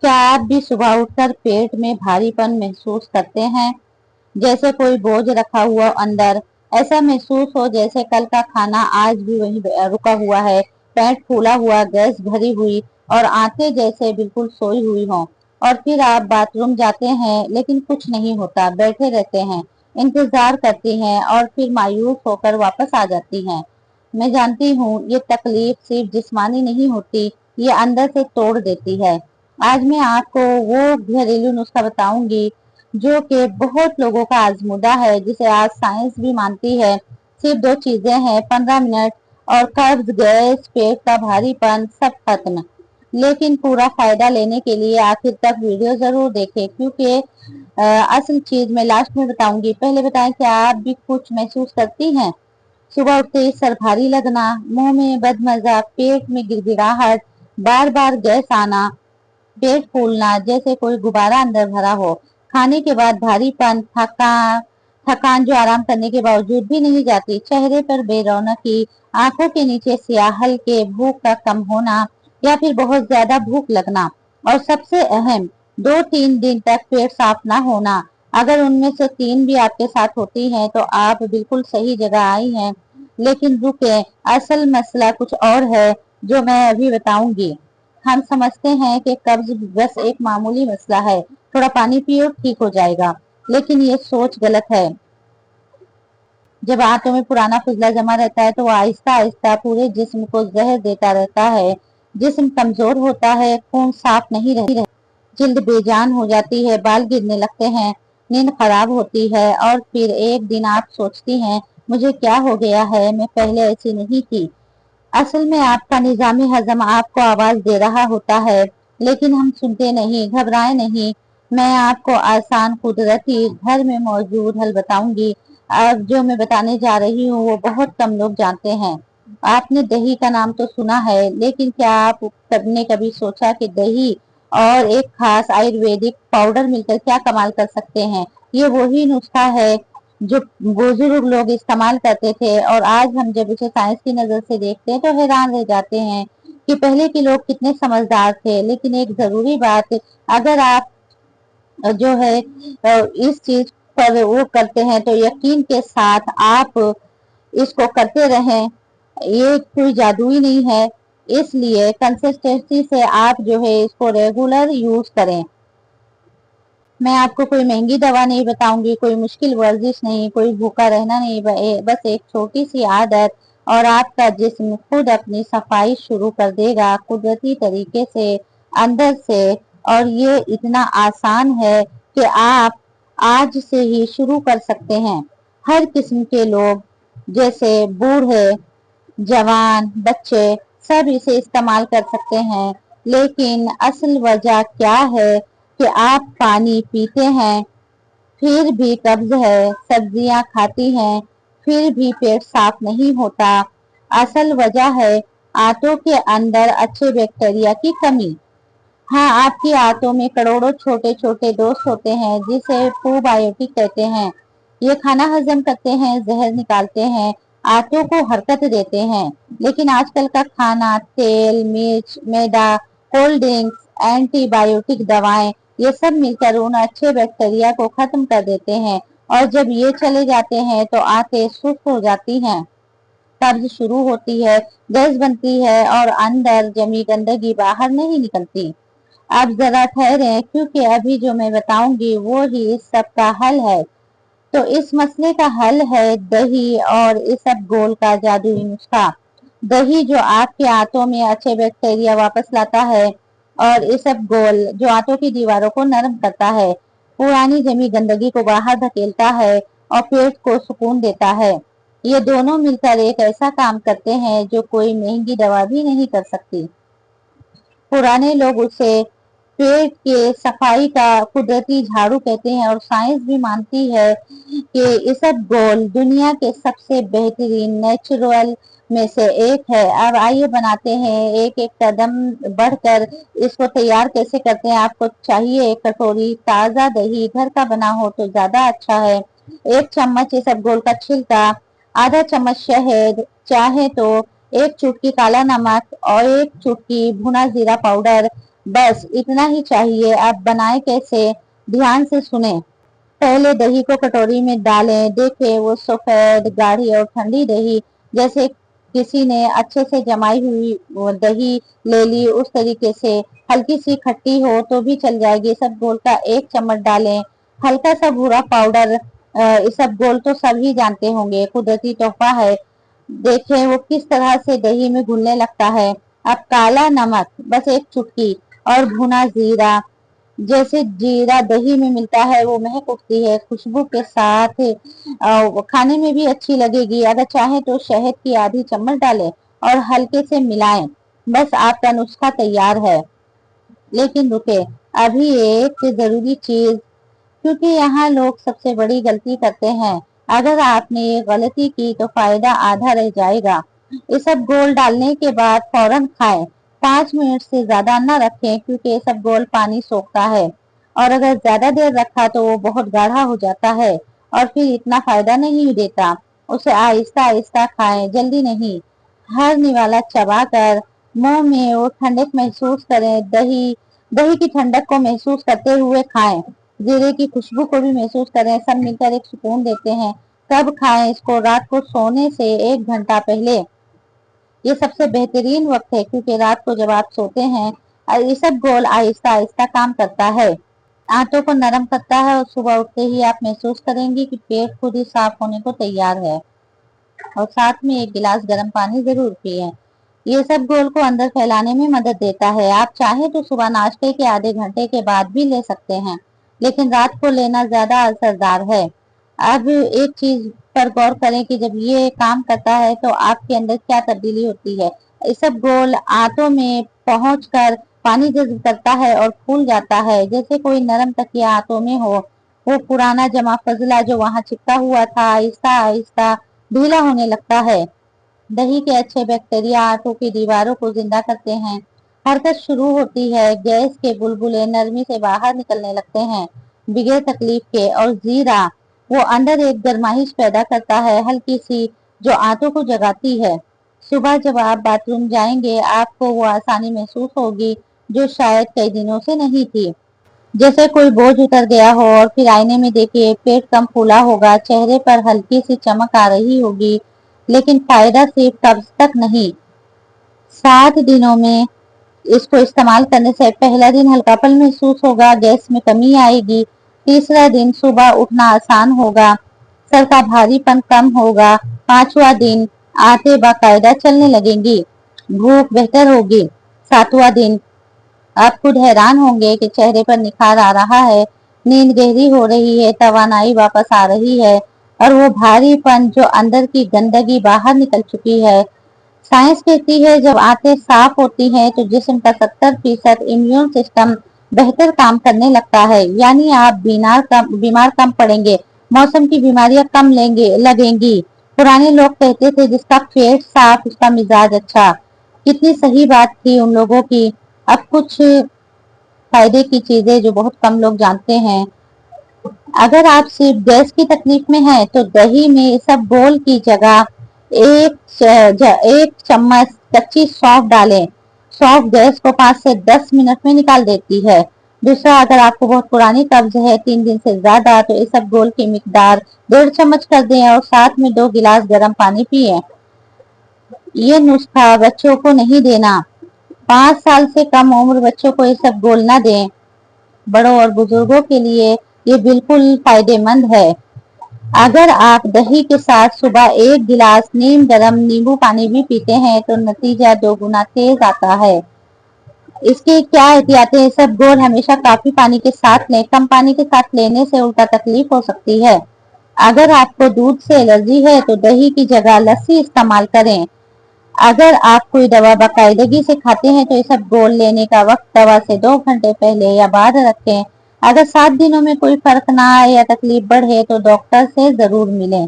क्या आप भी सुबह उठकर पेट में भारीपन महसूस करते हैं, जैसे कोई बोझ रखा हुआ अंदर? ऐसा महसूस हो जैसे कल का खाना आज भी वहीं रुका हुआ है, पेट फूला हुआ, गैस भरी हुई और आंखें जैसे बिल्कुल सोई हुई हों। और फिर आप बाथरूम जाते हैं लेकिन कुछ नहीं होता, बैठे रहते हैं, इंतजार करती हैं और फिर मायूस होकर वापस आ जाती हैं। मैं जानती हूँ ये तकलीफ सिर्फ जिस्मानी नहीं होती, ये अंदर से तोड़ देती है। आज मैं आपको वो घरेलू नुस्खा बताऊंगी जो कि बहुत लोगों का आजमूदा है, जिसे आज साइंस भी मानती है। सिर्फ 2 चीजें हैं, 15 मिनट और कब्ज, गैस, पेट का भारीपन सब खत्म। लेकिन पूरा फायदा लेने के लिए आखिर तक वीडियो जरूर देखें, क्योंकि असल चीज मैं लास्ट में बताऊंगी। पहले बताएं, क्या आप भी कुछ महसूस करती हैं? सुबह उठते ही सर भारी लगना, मुंह में बदमजा, पेट में गिड़गिड़ाहट, बार बार गैस आना, पेट फूलना जैसे कोई गुब्बारा अंदर भरा हो, खाने के बाद भारीपन, थकान जो आराम करने के बावजूद भी नहीं जाती, चेहरे पर बेरौनकी, आंखों के नीचे सियाहल के, भूख का कम होना या फिर बहुत ज्यादा भूख लगना, और सबसे अहम 2-3 दिन तक पेट साफ ना होना। अगर उनमें से 3 भी आपके साथ होती हैं तो आप बिल्कुल सही जगह आई हैं। लेकिन रुके, असल मसला कुछ और है जो मैं अभी बताऊंगी। हम समझते हैं कि कब्ज बस एक मामूली मसला है, थोड़ा पानी पियो ठीक हो जाएगा, लेकिन ये सोच गलत है। जब आंतों में पुराना फिजला जमा रहता है तो वो आहिस्ता आहिस्ता पूरे जिस्म को जहर देता रहता है। जिस्म कमजोर होता है, खून साफ नहीं रहता, जिल्द बेजान हो जाती है, बाल गिरने लगते हैं, नींद खराब होती है और फिर एक दिन आप सोचती हैं, मुझे क्या हो गया है, मैं पहले ऐसी नहीं थी। असल में आपका निजामी हजम आपको आवाज दे रहा होता है, लेकिन हम सुनते नहीं। घबराए नहीं, मैं आपको आसान, कुदरती, घर में मौजूद हल बताऊंगी। अब जो मैं बताने जा रही हूँ वो बहुत कम लोग जानते हैं। आपने दही का नाम तो सुना है, लेकिन क्या आपने कभी सोचा कि दही और एक खास आयुर्वेदिक पाउडर मिलकर क्या कमाल कर सकते हैं? ये वही नुस्खा है जो बुजुर्ग लोग इस्तेमाल करते थे, और आज हम जब उसे साइंस की नजर से देखते हैं तो हैरान रह जाते हैं कि पहले के लोग कितने समझदार थे। लेकिन एक जरूरी बात, अगर आप जो है इस चीज पर वो करते हैं तो यकीन के साथ आप इसको करते रहें, ये कोई जादुई नहीं है। इसलिए कंसिस्टेंसी से आप जो है इसको रेगुलर यूज करें। मैं आपको कोई महंगी दवा नहीं बताऊंगी, कोई मुश्किल वर्जिश नहीं, कोई भूखा रहना नहीं, बस एक छोटी सी आदत और आपका जिस्म खुद अपनी सफाई शुरू कर देगा, कुदरती तरीके से, अंदर से। और ये इतना आसान है कि आप आज से ही शुरू कर सकते हैं। हर किस्म के लोग, जैसे बूढ़े, जवान, बच्चे, सब इसे इस्तेमाल कर सकते हैं। लेकिन असल वजह क्या है कि आप पानी पीते हैं फिर भी कब्ज है, सब्जियां खाती हैं फिर भी पेट साफ नहीं होता। असल वजह है आंतों के अंदर अच्छे बैक्टीरिया की कमी। हाँ, आपकी आंतों में करोड़ों छोटे छोटे दोस्त होते हैं जिसे प्रोबायोटिक कहते हैं। ये खाना हजम करते हैं, जहर निकालते हैं, आंतों को हरकत देते हैं। लेकिन आजकल का खाना, तेल, मिर्च, मैदा, कोल्ड ड्रिंक्स, एंटीबायोटिक दवाएं, ये सब मिलकर उन अच्छे बैक्टीरिया को खत्म कर देते हैं। और जब ये चले जाते हैं तो आंतें सुस्त हो जाती हैं, कब्ज शुरू होती है, गैस बनती है और अंदर जमी गंदगी बाहर नहीं निकलती। आप जरा ठहरे, क्योंकि अभी जो मैं बताऊंगी वो ही इस सब का हल है। तो इस मसले का हल है दही और इसबगोल का जादुई नुस्खा। दही जो आपके आंतों में अच्छे बैक्टीरिया वापस लाता है, और इसबगोल जो आंतों की दीवारों को नरम करता है, पुरानी जमी गंदगी को बाहर धकेलता है और पेट को सुकून देता है। ये दोनों मिलकर एक ऐसा काम करते हैं जो कोई महंगी दवा भी नहीं कर सकती। पुराने लोग उसे पेट के सफाई का कुदरती झाड़ू कहते हैं, और साइंस भी मानती है कि इसबगोल दुनिया के सबसे बेहतरीन नेचुरल में से एक है। अब आइए बनाते हैं एक एक कदम बढ़कर। इसको तैयार कैसे करते हैं? आपको चाहिए एक कटोरी ताजा दही, घर का बना हो तो ज्यादा अच्छा है, 1 चम्मच इसबगोल का छिलका, आधा चम्मच शहद, चाहे तो 1 चुटकी काला नमक और 1 चुटकी भुना जीरा पाउडर, बस इतना ही चाहिए। अब बनाए कैसे, ध्यान से सुने। पहले दही को कटोरी में डालें। देखें वो सफेद गाढ़ी और ठंडी दही, जैसे किसी ने अच्छे से जमाई हुई वो दही ले ली, उस तरीके से। हल्की सी खट्टी हो तो भी चल जाएगी। सब घोल का 1 चम्मच डालें। हल्का सा भूरा पाउडर, सब घोल तो सभी जानते होंगे, कुदरती तोहफा है। देखें वो किस तरह से दही में घुलने लगता है। अब काला नमक बस 1 चुटकी, और भुना जीरा। जैसे जीरा दही में मिलता है वो महक उठती है खुशबू के साथ, खाने में भी अच्छी लगेगी। अगर चाहे तो शहद की आधी चम्मच डालें और हल्के से मिलाएं। बस आपका नुस्खा तैयार है। लेकिन रुके, अभी एक जरूरी चीज, क्योंकि यहाँ लोग सबसे बड़ी गलती करते हैं। अगर आपने ये गलती की तो फायदा आधा रह जाएगा। ये सब घोल डालने के बाद फौरन खाएं। 5 मिनट से ज्यादा न रखें, क्योंकि ये सब घोल पानी सोखता है, और अगर ज्यादा देर रखा तो वो बहुत गाढ़ा हो जाता है और फिर इतना फायदा नहीं देता। उसे आहिस्ता आहिस्ता खाएं, जल्दी नहीं। हर निवाला चबा कर मुंह में वो ठंडक महसूस करें। दही दही की ठंडक को महसूस करते हुए खाएं। जीरे की खुशबू को भी महसूस करें। सब मिलकर एक सुकून देते हैं। कब खाएं इसको, रात को सोने से 1 घंटा पहले। ये सबसे बेहतरीन वक्त है, क्योंकि रात को जब आप सोते हैं, ये सब घोल आहिस्ता आहिस्ता काम करता है, आंतों को नरम करता है, और सुबह उठते ही आप महसूस करेंगे कि पेट खुद ही साफ होने को तैयार है। और साथ में 1 गिलास गर्म पानी जरूर पिए। ये सब घोल को अंदर फैलाने में मदद देता है। आप चाहे तो सुबह नाश्ते के आधे घंटे के बाद भी ले सकते हैं, लेकिन रात को लेना ज्यादा असरदार है। अब एक चीज पर गौर करें कि जब ये काम करता है तो आपके अंदर क्या तब्दीली होती है। ये सब घोल आंतों में पहुंचकर पानी जज्ब करता है और फूल जाता है, जैसे कोई नरम तकिया आंतों में हो। वो पुराना जमा फजला जो वहां चिपका हुआ था, आहिस्ता आहिस्ता ढीला होने लगता है। दही के अच्छे बैक्टीरिया आंतों की दीवारों को जिंदा करते हैं। हरकत शुरू होती है, गैस के बुलबुले नरमी से बाहर निकलने लगते हैं, बगैर तकलीफ के। और जीरा वो अंदर एक गर्माइश पैदा करता है, हल्की सी, जो आंतों को जगाती है। सुबह जब आप बाथरूम जाएंगे, आपको वो आसानी महसूस होगी जो शायद कई दिनों से नहीं थी। जैसे कोई बोझ उतर गया हो। और फिर आईने में देखिए, पेट कम फूला होगा, चेहरे पर हल्की सी चमक आ रही होगी। लेकिन फायदा सिर्फ तब तक नहीं। 7 दिनों में इसको इस्तेमाल करने से पहला दिन हल्कापन महसूस होगा, गैस में कमी आएगी। तीसरा दिन सुबह उठना आसान होगा, सर का भारीपन कम होगा। 5वां दिन आते बाकायदा चलने लगेंगी, भूख बेहतर होगी। 7वां दिन आप खुद हैरान होंगे कि चेहरे पर निखार आ रहा है, नींद गहरी हो रही है, तवानाई वापस आ रही है, और वो भारीपन जो अंदर की गंदगी बाहर निकल चुकी है। साइंस कहती है जब आंतें साफ होती हैं तो जिस्म का 70% इम्यून सिस्टम बेहतर काम करने लगता है। यानी आप बीमार कम पड़ेंगे, मौसम की बीमारियां कम लगेंगी। पुराने लोग कहते थे जिसका पेट साफ उसका मिजाज अच्छा। कितनी सही बात थी उन लोगों की। अब कुछ फायदे की चीजें जो बहुत कम लोग जानते हैं। अगर आप सिर्फ गैस की तकलीफ में हैं तो दही में इसबगोल की जगह 1 चम्मच कच्ची सौंफ डालें। सौंफ गैस को 5 से 10 मिनट में निकाल देती है। दूसरा, अगर आपको बहुत पुरानी कब्ज है 3 दिन से ज्यादा, तो इसबगोल की मिकदार 1.5 चम्मच कर दें और साथ में 2 गिलास गर्म पानी पिए। ये नुस्खा बच्चों को नहीं देना। 5 साल से कम उम्र बच्चों को इसबगोल न दें। बड़ों और बुजुर्गों के लिए ये बिल्कुल फायदेमंद है। अगर आप दही के साथ सुबह 1 गिलास नीम गर्म नींबू पानी भी पीते हैं तो नतीजा 2 गुना तेज आता है। इसकी क्या एहतियातें हैं? इसबगोल हमेशा काफी पानी के साथ लें। कम पानी के साथ लेने से उल्टा तकलीफ हो सकती है। अगर आपको दूध से एलर्जी है तो दही की जगह लस्सी इस्तेमाल करें। अगर आप कोई दवा बाकायदगी से खाते हैं तो इसबगोल लेने का वक्त दवा से 2 घंटे पहले या बाद रखें। अगर 7 दिनों में कोई फर्क ना आए या तकलीफ बढ़े तो डॉक्टर से जरूर मिलें।